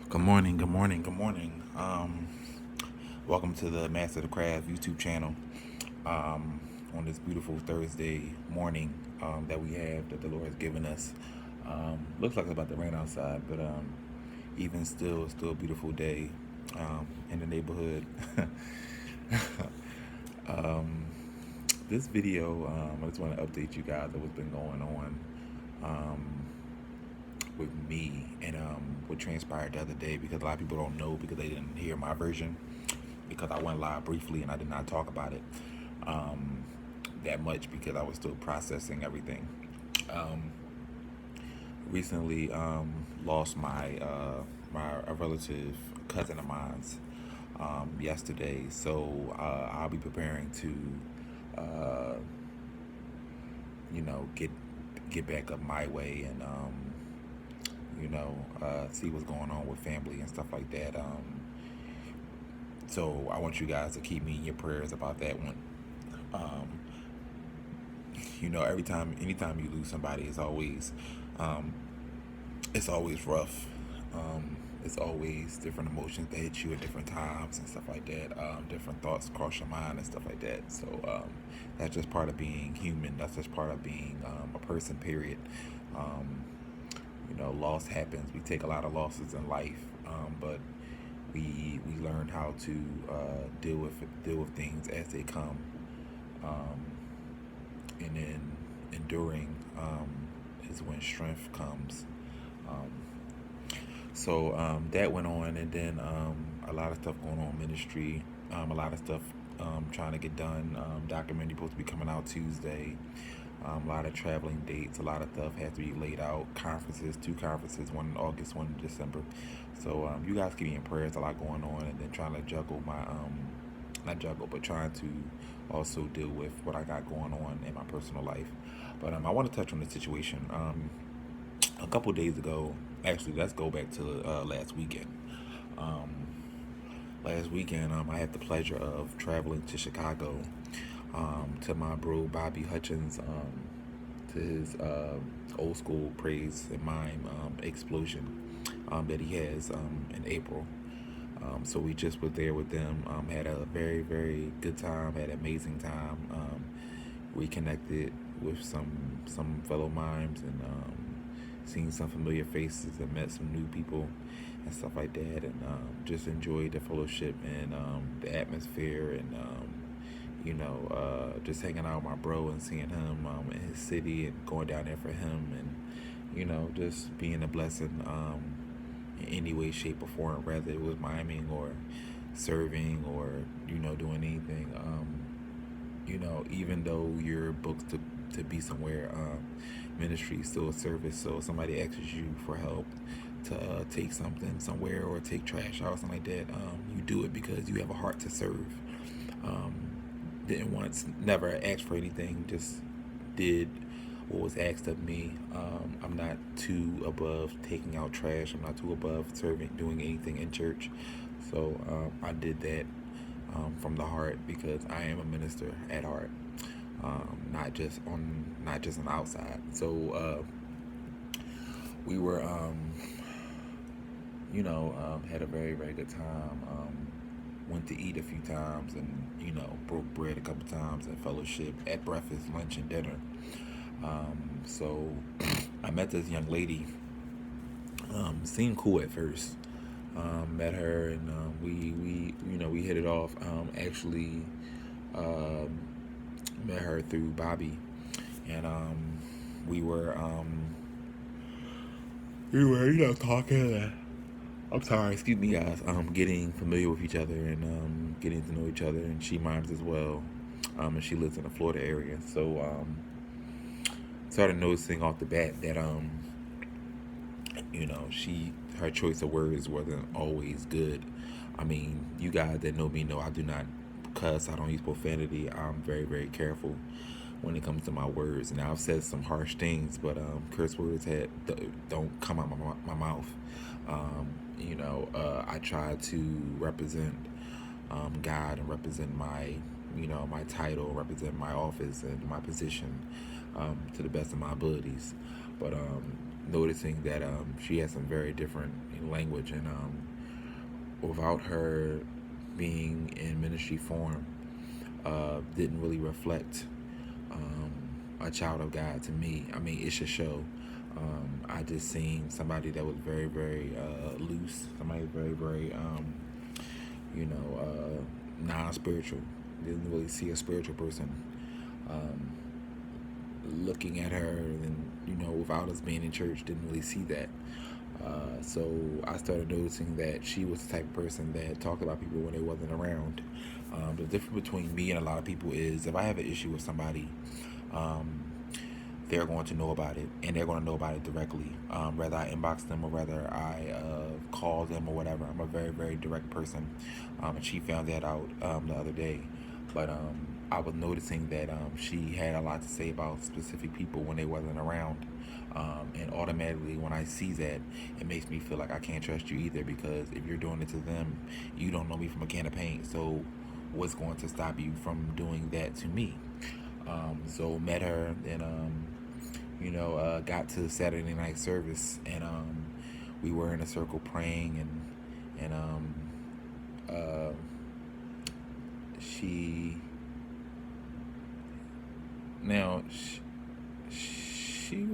Good morning, good morning, good morning. Welcome to the Master of the Craft YouTube channel. On this beautiful Thursday morning that we have that the Lord has given us. Looks like it's about to rain outside, but even still, it's still a beautiful day in the neighborhood. um, this video, I just want to update you guys on what's been going on. With me and what transpired the other day, because a lot of people don't know because they didn't hear my version, because I went live briefly and I did not talk about it that much because I was still processing everything. um, Recently lost a relative cousin of mine's yesterday, so I'll be preparing to uh, get back up my way and see what's going on with family and stuff like that. So I want you guys to keep me in your prayers about that one. Um, anytime you lose somebody, um, it's always rough. It's always different emotions that hit you at different times and stuff like that. Different thoughts cross your mind and stuff like that. So that's just part of being human. That's just part of being a person. Period. Um, loss happens. We take a lot of losses in life, but we learn how to deal with things as they come, um, and then enduring is when strength comes. Um, so that went on, and then a lot of stuff going on in ministry, a lot of stuff trying to get done. Documentary supposed to be coming out Tuesday. A lot of traveling dates, a lot of stuff has to be laid out. Conferences, 2 conferences, one in August, one in December. So you guys keep me in prayers. A lot going on, and then trying to juggle my not juggle, but trying to also deal with what I got going on in my personal life. But I want to touch on the situation. A couple days ago, actually, let's go back to last weekend. Um, Last weekend, I had the pleasure of traveling to Chicago to my bro Bobby Hutchins, to his old school praise and mime explosion that he has in April. So we just were there with them, had a very, very good time, had an amazing time, reconnected with some fellow mimes, and seen some familiar faces and met some new people and stuff like that, and just enjoyed the fellowship and the atmosphere, and just hanging out with my bro and seeing him in his city and going down there for him, and just being a blessing in any way, shape, or form, whether it was miming or serving or doing anything. Even though you're booked to be somewhere, ministry is still a service. So if somebody asks you for help to take something somewhere or take trash out or something like that, you do it because you have a heart to serve. Um, didn't once, never asked for anything, just did what was asked of me. I'm not too above taking out trash. I'm not too above serving, doing anything in church. So I did that from the heart, because I am a minister at heart, not just on the outside. So we were, had a very, very good time. Went to eat a few times, and broke bread a couple times, and fellowship at breakfast, lunch, and dinner. So I met this young lady. Seemed cool at first. Met her, and we hit it off. Actually, um, met her through Bobby, and we were talking. I'm sorry, excuse me, guys. Getting familiar with each other, and getting to know each other, and she mimes as well, and she lives in the Florida area. So started noticing off the bat that her choice of words wasn't always good. I mean, you guys that know me know I do not cuss. I don't use profanity. I'm very, very careful when it comes to my words. Now, I've said some harsh things, but curse words don't come out my mouth. I try to represent God, and represent my title, represent my office and my position to the best of my abilities. But noticing that she has some very different language, and without her being in ministry form, didn't really reflect um, a child of God to me. I mean, it should show. I just seen somebody that was very, very loose, somebody very, very, non-spiritual. Didn't really see a spiritual person. Um, Looking at her, and without us being in church, didn't really see that. So I started noticing that she was the type of person that talked about people when they wasn't around. The difference between me and a lot of people is if I have an issue with somebody, um, they're going to know about it, and they're going to know about it directly. Whether I inbox them or whether I call them or whatever. I'm a very, very direct person, and she found that out the other day. But I was noticing that she had a lot to say about specific people when they wasn't around. And automatically, when I see that, it makes me feel like I can't trust you either, because if you're doing it to them, you don't know me from a can of paint. So what's going to stop you from doing that to me? So met her, and got to Saturday night service, and we were in a circle praying, and uh, she now she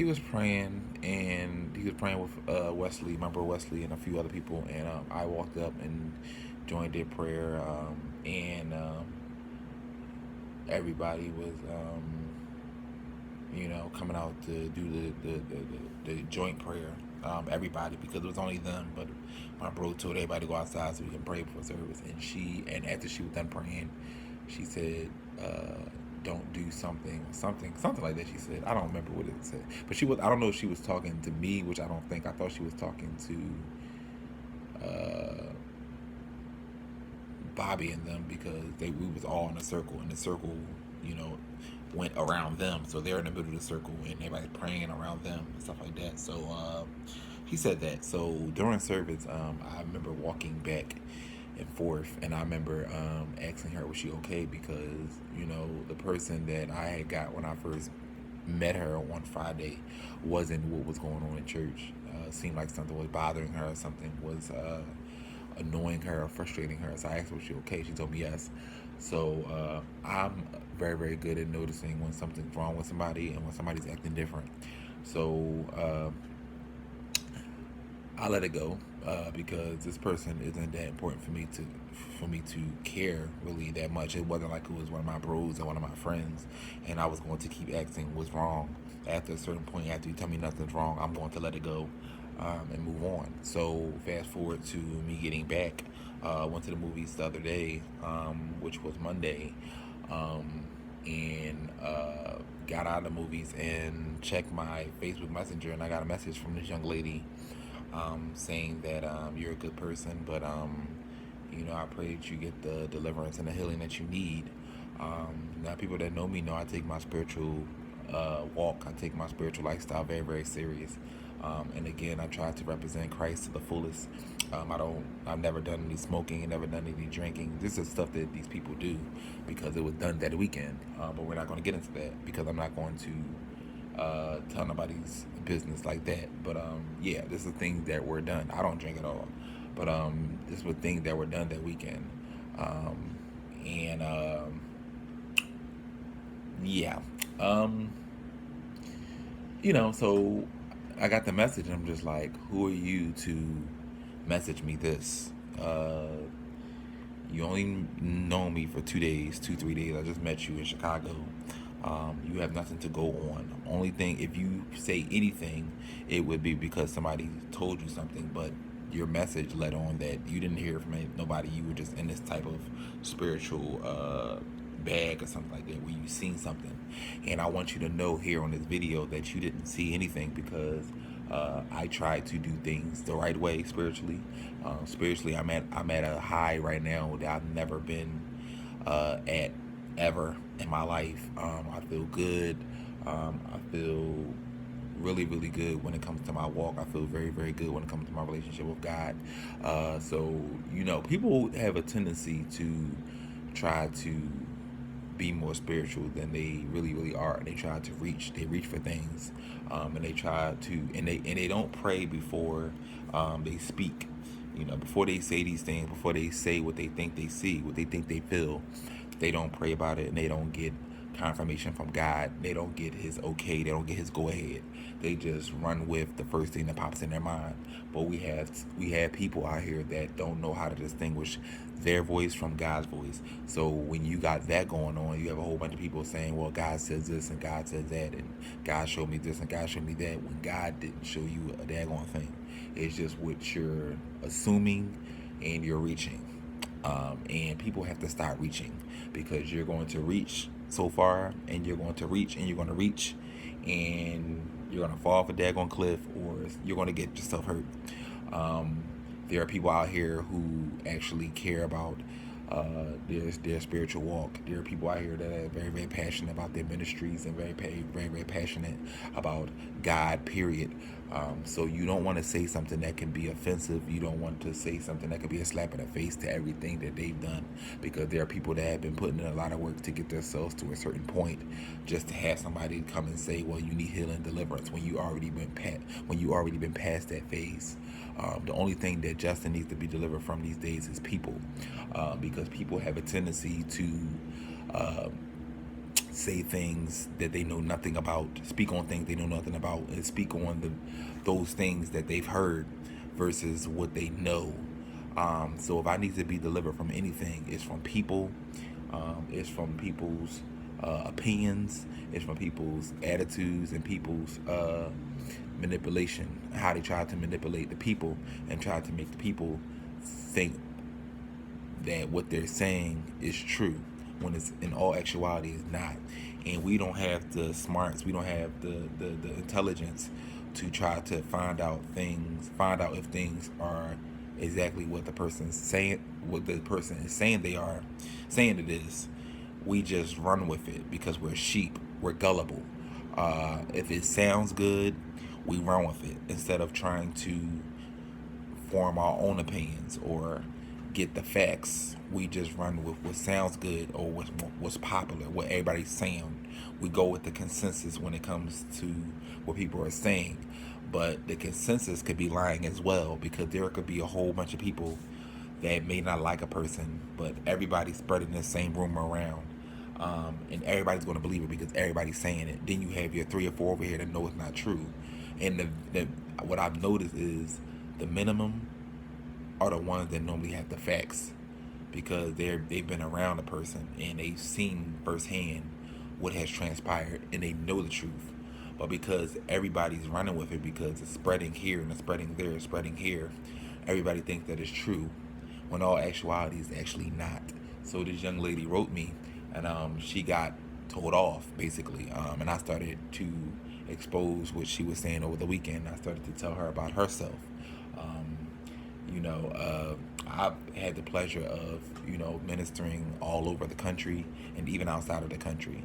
was praying, and he was praying with Wesley, my brother Wesley, and a few other people, and I walked up and joined their prayer, and everybody was coming out to do the joint prayer. Everybody, because it was only them, but my bro told everybody to go outside so we can pray before service. And after she was done praying, she said, "Don't do something like that." She said, I don't remember what it said, but she was. I don't know if she was talking to me, which I don't think. I thought she was talking to Bobby and them, because we was all in a circle, and the circle, you know, went around them. So they're in the middle of the circle, and everybody's praying around them and stuff like that. So he said that. So during service, I remember walking back and forth, and I remember asking her, was she okay? Because the person that I had got when I first met her on Friday wasn't what was going on in church. Seemed like something was bothering her, something was annoying her or frustrating her. So I asked her, was she okay? She told me yes. So I'm very, very good at noticing when something's wrong with somebody and when somebody's acting different. So I let it go, because this person isn't that important for me to care really that much. It wasn't like it was one of my bros or one of my friends, and I was going to keep asking what's wrong. After a certain point, after you tell me nothing's wrong, I'm going to let it go, and move on. So fast forward to me getting back. Went to the movies the other day, which was Monday, and got out of the movies and checked my Facebook Messenger, and I got a message from this young lady, saying that you're a good person, but I pray that you get the deliverance and the healing that you need. Now, people that know me know I take my spiritual walk, I take my spiritual lifestyle very, very serious. And again, I try to represent Christ to the fullest. I've never done any smoking, never done any drinking. This is stuff that these people do because it was done that weekend. But we're not going to get into that, because I'm not going to tell nobody's business like that. But yeah, this is things that were done. I don't drink at all, but this was things that were done that weekend. And yeah, so I got the message, and I'm just like, who are you to message me this? You only know me for 2 days, 3 days. I just met you in Chicago. You have nothing to go on. Only thing, if you say anything, it would be because somebody told you something, but your message led on that you didn't hear from nobody. You were just in this type of spiritual bag or something like that, where you seen something. And I want you to know here on this video that you didn't see anything, because I try to do things the right way spiritually. Spiritually, I'm at a high right now that I've never been at ever in my life. I feel good. I feel really, really good when it comes to my walk. I feel very, very good when it comes to my relationship with God. So people have a tendency to try to be more spiritual than they really really are, and they try to reach for things, and they try to and they don't pray before they speak. You know, before they say these things, before they say what they think they see, what they think they feel, they don't pray about it, and they don't get confirmation from God. They don't get his okay. They don't get his go ahead. They just run with the first thing that pops in their mind. But we have people out here that don't know how to distinguish their voice from God's voice. So when you got that going on, you have a whole bunch of people saying, well, God says this and God says that, and God showed me this and God showed me that, when God didn't show you a daggone thing. It's just what you're assuming and you're reaching. And people have to start reaching, because you're going to reach so far, and you're going to reach, and you're going to reach, and you're going to fall off a daggone cliff, or you're going to get yourself hurt. There are people out here who actually care about their spiritual walk. There are people out here that are very, very passionate about their ministries, and very, very passionate about God, period. So you don't want to say something that can be offensive. You don't want to say something that could be a slap in the face to everything that they've done, because there are people that have been putting in a lot of work to get themselves to a certain point, just to have somebody come and say, well, you need healing, deliverance, when you already been past that phase. The only thing that Justin needs to be delivered from these days is people, because people have a tendency to say things that they know nothing about, speak on things they know nothing about, and speak on those things that they've heard versus what they know. So if I need to be delivered from anything, it's from people, it's from people's opinions, it's from people's attitudes, and people's manipulation, how they try to manipulate the people and try to make the people think that what they're saying is true, when it's in all actuality is not. And we don't have the smarts, we don't have the intelligence to try to find out if things are exactly what the person's saying, what the person is saying saying it is. We just run with it because we're sheep, we're gullible. If it sounds good, we run with it, instead of trying to form our own opinions or get the facts. We just run with what sounds good, or what's popular, what everybody's saying. We go with the consensus when it comes to what people are saying. But the consensus could be lying as well, because there could be a whole bunch of people that may not like a person, but everybody's spreading the same rumor around. And everybody's going to believe it because everybody's saying it. Then you have your 3 or 4 over here that know it's not true. And what I've noticed is the minimum are the ones that normally have the facts, because they've been around the person and they've seen firsthand what has transpired, and they know the truth. But because everybody's running with it, because it's spreading here and it's spreading there, it's spreading here, everybody thinks that it's true, when all actuality is actually not. So this young lady wrote me, and she got told off, basically, and I started to expose what she was saying over the weekend. I started to tell her about herself. I've had the pleasure of, ministering all over the country and even outside of the country.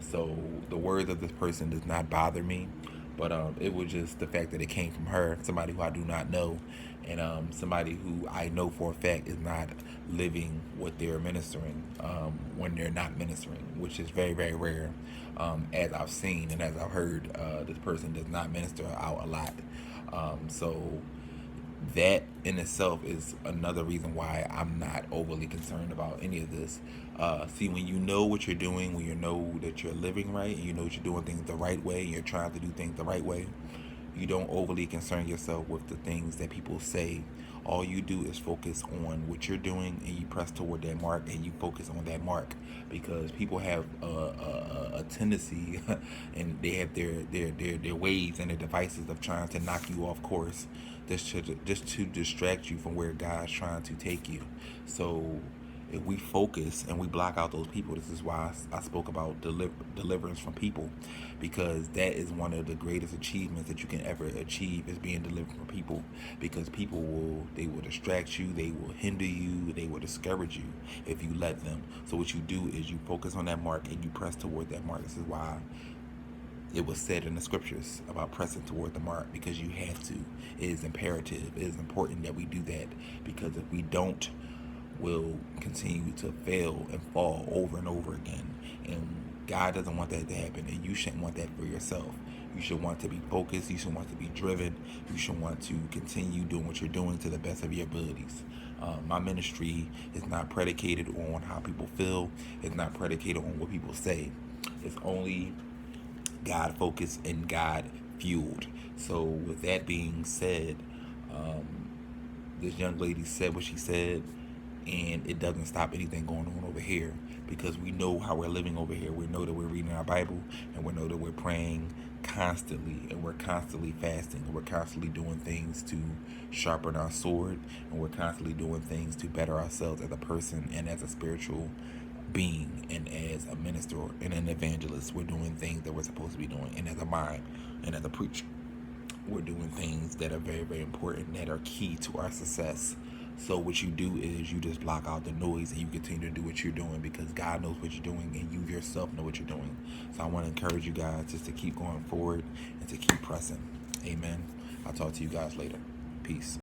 So the words of this person does not bother me, but it was just the fact that it came from her, somebody who I do not know, and somebody who I know for a fact is not living what they're ministering when they're not ministering, which is very, very rare. As I've seen and as I've heard, this person does not minister out a lot. So that in itself is another reason why I'm not overly concerned about any of this. See, when you know what you're doing, when you know that you're living right, and you know that you're doing things the right way, and you're trying to do things the right way, you don't overly concern yourself with the things that people say. All you do is focus on what you're doing, and you press toward that mark, and you focus on that mark, because people have a tendency and they have their ways and their devices of trying to knock you off course, just to distract you from where God's trying to take you. So if we focus and we block out those people, this is why I spoke about deliverance from people, because that is one of the greatest achievements that you can ever achieve, is being delivered from people, because people will distract you, they will hinder you, they will discourage you if you let them. So what you do is you focus on that mark and you press toward that mark. This is why it was said in the scriptures about pressing toward the mark, because you have to. It is imperative. It is important that we do that, because if we don't, will continue to fail and fall over and over again. And God doesn't want that to happen, and you shouldn't want that for yourself. You should want to be focused. You should want to be driven. You should want to continue doing what you're doing to the best of your abilities. My ministry is not predicated on how people feel. It's not predicated on what people say. It's only God focused and God fueled. So with that being said, um, this young lady said what she said, and it doesn't stop anything going on over here, because we know how we're living over here. We know that we're reading our Bible, and we know that we're praying constantly, and we're constantly fasting, and we're constantly doing things to sharpen our sword, and we're constantly doing things to better ourselves as a person and as a spiritual being, and as a minister and an evangelist. We're doing things that we're supposed to be doing, and as a mind and as a preacher, we're doing things that are very, very important, that are key to our success. So what you do is you just block out the noise, and you continue to do what you're doing, because God knows what you're doing, and you yourself know what you're doing. So I want to encourage you guys just to keep going forward and to keep pressing. Amen. I'll talk to you guys later. Peace.